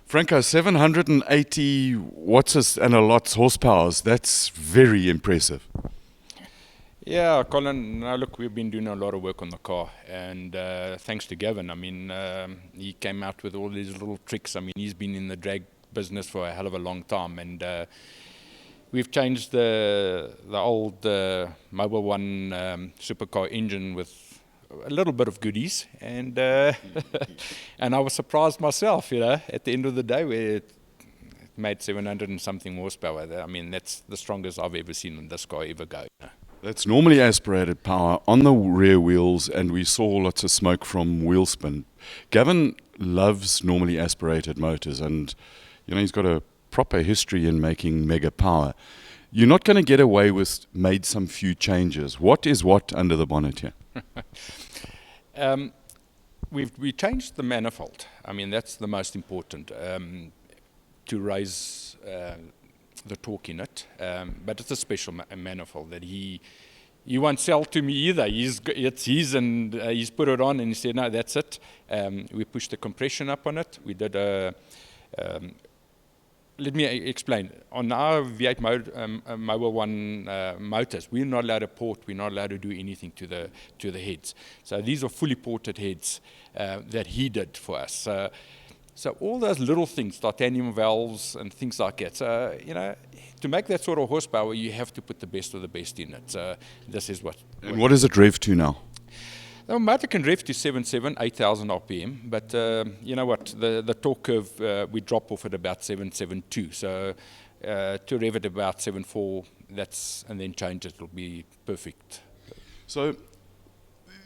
Franco, 780 watts and a lot horsepowers. That's very impressive. Yeah, Colin, now look, we've been doing a lot of work on the car, and thanks to Gavin, I mean, he came out with all these little tricks. I mean, he's been in the drag business for a hell of a long time, and we've changed the old Mobil1 Supercar engine with a little bit of goodies, and and I was surprised myself, at the end of the day, where it made 700 and something horsepower. I mean, that's the strongest I've ever seen this car ever go. That's normally aspirated power on the rear wheels, and we saw lots of smoke from wheel spin. Gavin loves normally aspirated motors, and he's got a proper history in making mega power. You're not going to get away with made some few changes. What is what under the bonnet here? We changed the manifold. I mean, that's the most important, to raise the torque in it. But it's a special manifold that he won't sell to me either. It's his, and he's put it on, and he said, no, that's it. We pushed the compression up on it. We did a... let me explain. On our V8 Mobil1 motors, we're not allowed to port. We're not allowed to do anything to the heads. So these are fully ported heads that he did for us. So all those little things, titanium valves and things like that. So, to make that sort of horsepower, you have to put the best of the best in it. So this is what. And what does it rev to now? The motor can rev to 7.7, 8,000 RPM, but you know what, the torque curve, we drop off at about 7.72, so to rev at about 7.4, and then change it, it'll be perfect. So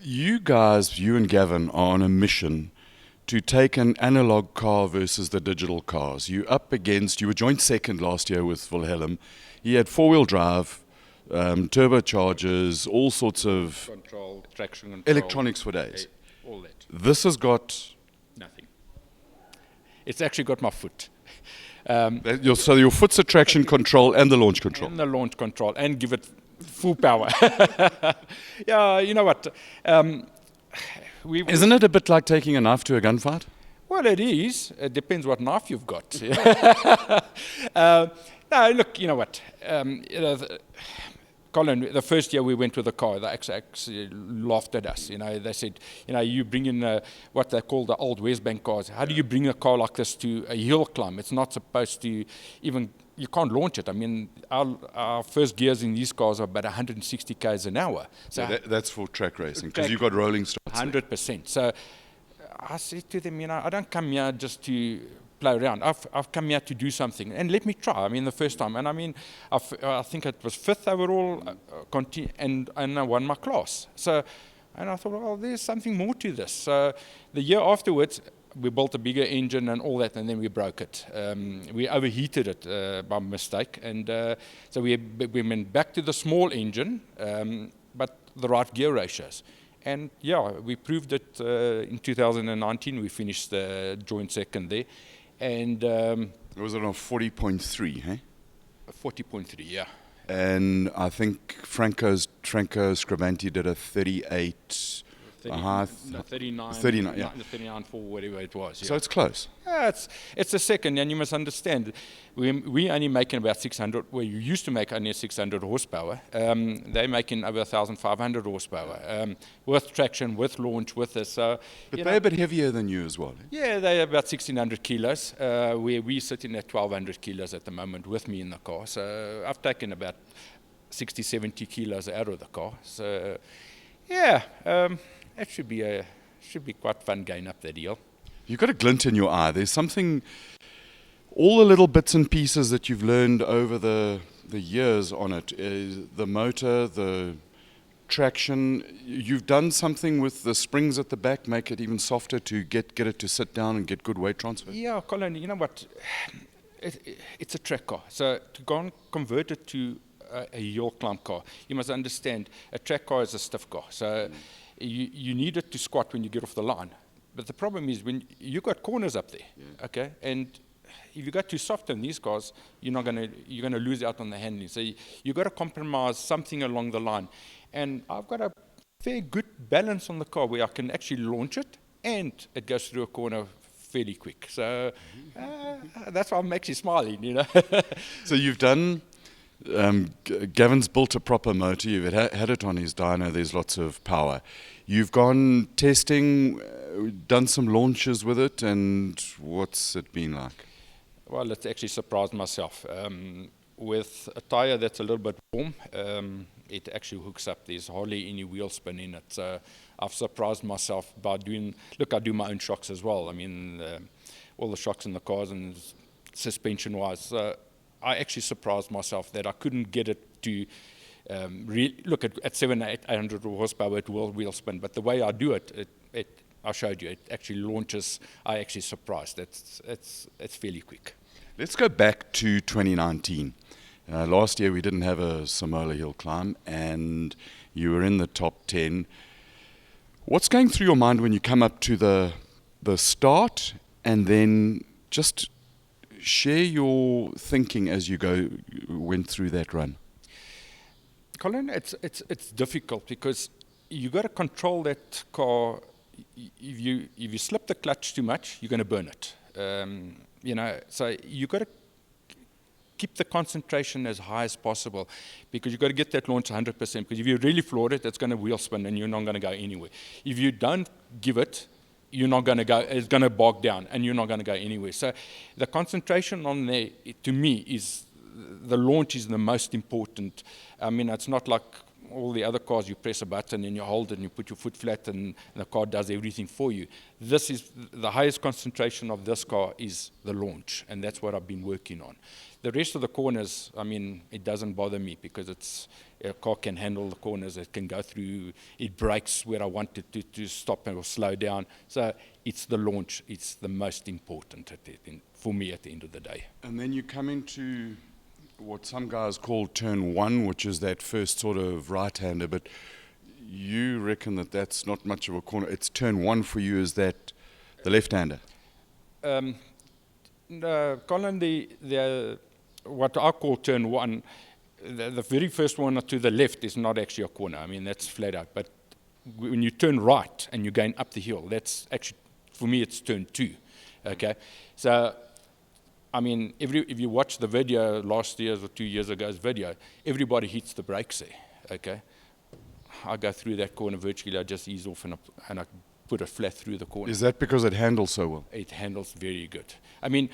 you guys, you and Gavin, are on a mission to take an analog car versus the digital cars. You were joint second last year with Wilhelm. He had four-wheel drive, turbochargers, all sorts of traction control, electronics for days. All that. This has got nothing. It's actually got my foot. So your foot's a traction control and the launch control. And the launch control, and give it full power. Yeah, you know what? Isn't it a bit like taking a knife to a gunfight? Well, it is. It depends what knife you've got. No, look, you know what? Colin, the first year we went with the car, they actually laughed at us. They said, you bring in what they call the old West Bank cars. How do you bring a car like this to a hill climb? It's not supposed to even, you can't launch it. I mean, our first gears in these cars are about 160 k's an hour. So that's for track racing, because you've got rolling starts. 100%. So I said to them, I don't come here just to play around. I've come here to do something, and let me try. I mean, the first time, and I mean, I think it was 5th overall, and I won my class. So, and I thought, well, there's something more to this. So the year afterwards, we built a bigger engine and all that, and then we broke it. We overheated it by mistake, and so we went back to the small engine, but the right gear ratios. And yeah, we proved it in 2019. We finished the joint second there. And it was on a 40.3, hey? 40.3, yeah. And I think Franco Scrivanti did a 38. 39, 39, yeah. 39 for whatever it was. Yeah. So it's close. Yeah, it's a second, and you must understand, we only making about 600. Well, you used to make only 600 horsepower. They're making over 1,500 horsepower with traction, with launch, with this. But they're a bit heavier than you as well. Eh? Yeah, they're about 1,600 kilos. Where we're sitting at 1,200 kilos at the moment with me in the car. So I've taken about 60, 70 kilos out of the car. So yeah. It should be quite fun going up that hill. You've got a glint in your eye. There's something, all the little bits and pieces that you've learned over the years on it, is the motor, the traction. You've done something with the springs at the back, make it even softer to get it to sit down and get good weight transfer. Yeah, Colin, you know what? It's a track car. So to go and convert it to a hill climb car, you must understand a track car is a stiff car. So you need it to squat when you get off the line. But the problem is when you got corners up there, okay, and if you got too soft in these cars, you're gonna lose out on the handling. So you got to compromise something along the line. And I've got a very good balance on the car where I can actually launch it, and it goes through a corner fairly quick. So that's why I'm actually smiling, you know. So you've done, Gavin's built a proper motor, you've had it on his dyno, there's lots of power. You've gone testing, done some launches with it, and what's it been like? Well, it's actually surprised myself. With a tyre that's a little bit warm, it actually hooks up. There's hardly any wheel spin in it. So I've surprised myself by doing, look, I do my own shocks as well. I mean, all the shocks in the cars and suspension-wise. I actually surprised myself that I couldn't get it to look at 800 horsepower with wheel spin. But the way I do it, I showed you, it actually launches. I actually surprised. It's fairly quick. Let's go back to 2019. Last year we didn't have a Simola hill climb, and you were in the top 10. What's going through your mind when you come up to the start, and then just share your thinking as you went through that run? Colin, it's difficult because you got to control that car. If you slip the clutch too much, you're going to burn it. You know, so you got to keep the concentration as high as possible, because you've got to get that launch 100%, because if you really floor it, it's going to wheel spin and you're not going to go anywhere. If you don't give it, you're not going to go, it's going to bog down and you're not going to go anywhere. So the concentration on there, to me, is the launch is the most important. I mean, it's not like all the other cars, you press a button and you hold it and you put your foot flat and the car does everything for you. This is the highest concentration of this car is the launch, and that's what I've been working on. The rest of the corners, I mean, it doesn't bother me because a car can handle the corners, it can go through, it brakes where I want it to stop or slow down. So it's the launch, it's the most important for me at the end of the day. And then you come into what some guys call turn one, which is that first sort of right-hander, but you reckon that that's not much of a corner. It's turn one for you, is that the left-hander? Colin, what I call turn one, the very first one to the left is not actually a corner. I mean, that's flat out. But when you turn right and you're going up the hill, that's actually, for me, it's turn two. Okay? So, I mean, if you watch the video last year's or 2 years ago's video, everybody hits the brakes there. Okay? I go through that corner virtually, I just ease off and I put it flat through the corner. Is that because it handles so well? It handles very good. I mean,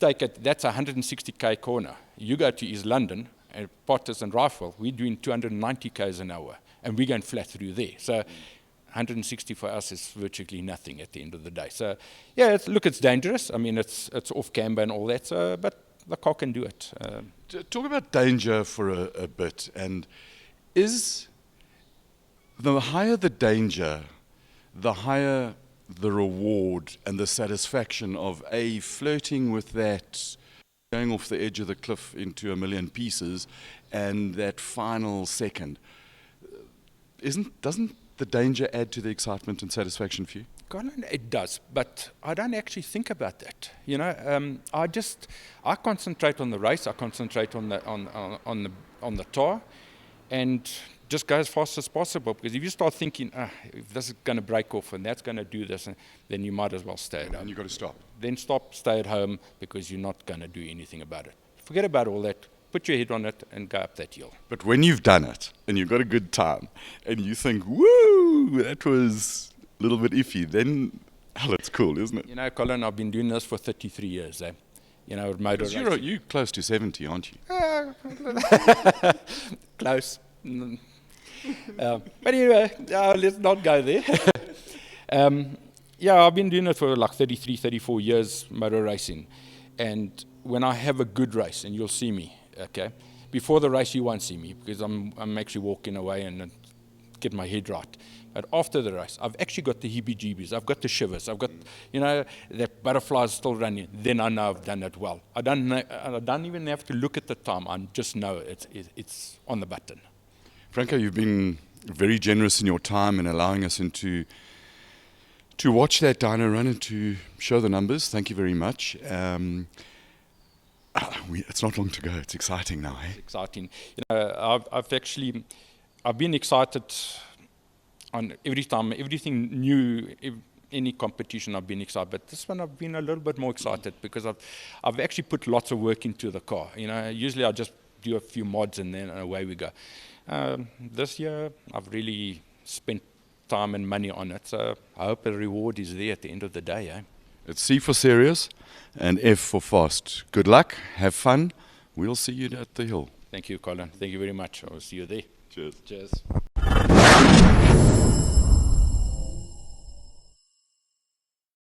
take it, that's a 160k corner. You go to East London, and Potters and Rifle, we're doing 290 k's an hour, and we're going flat through there. So 160 for us is virtually nothing at the end of the day. So yeah, it's dangerous. I mean, it's off camber and all that, but the car can do it. Talk about danger for a bit, and is the higher the danger, the higher the reward and the satisfaction of flirting with that, going off the edge of the cliff into a million pieces, and that final second. Doesn't the danger add to the excitement and satisfaction for you? Colin, it does, but I don't actually think about that. You know, I concentrate on the race. I concentrate on the tar, and just go as fast as possible, because if you start thinking, if this is going to break off and that's going to do this, then you might as well stay at home. And you've got to stop. Then stay at home, because you're not going to do anything about it. Forget about all that. Put your head on it and go up that hill. But when you've done it and you've got a good time and you think, woo, that was a little bit iffy, then, it's cool, isn't it? You know, Colin, I've been doing this for 33 years. You know, motor racing. You're close to 70, aren't you? Close. But anyway, let's not go there. Yeah, I've been doing it for like 33, 34 years, motor racing. And when I have a good race, and you'll see me, okay? Before the race, you won't see me, because I'm actually walking away and get my head right. But after the race, I've actually got the heebie-jeebies. I've got the shivers. I've got, you know, that butterflies still running. Then I know I've done it well. I don't even have to look at the time. I just know it's on the button. Franco, you've been very generous in your time in allowing us to watch that dyno run and to show the numbers. Thank you very much. It's not long to go. It's exciting now, eh? It's exciting. You know, I've been excited on every time, everything new. any competition I've been excited, but this one I've been a little bit more excited because I've actually put lots of work into the car. You know, usually I just do a few mods and then away we go. This year I've really spent time and money on it, so I hope the reward is there at the end of the day. Eh? It's C for serious and F for fast. Good luck, have fun. We'll see you at the hill. Thank you, Colin. Thank you very much. I'll see you there. Cheers. Cheers.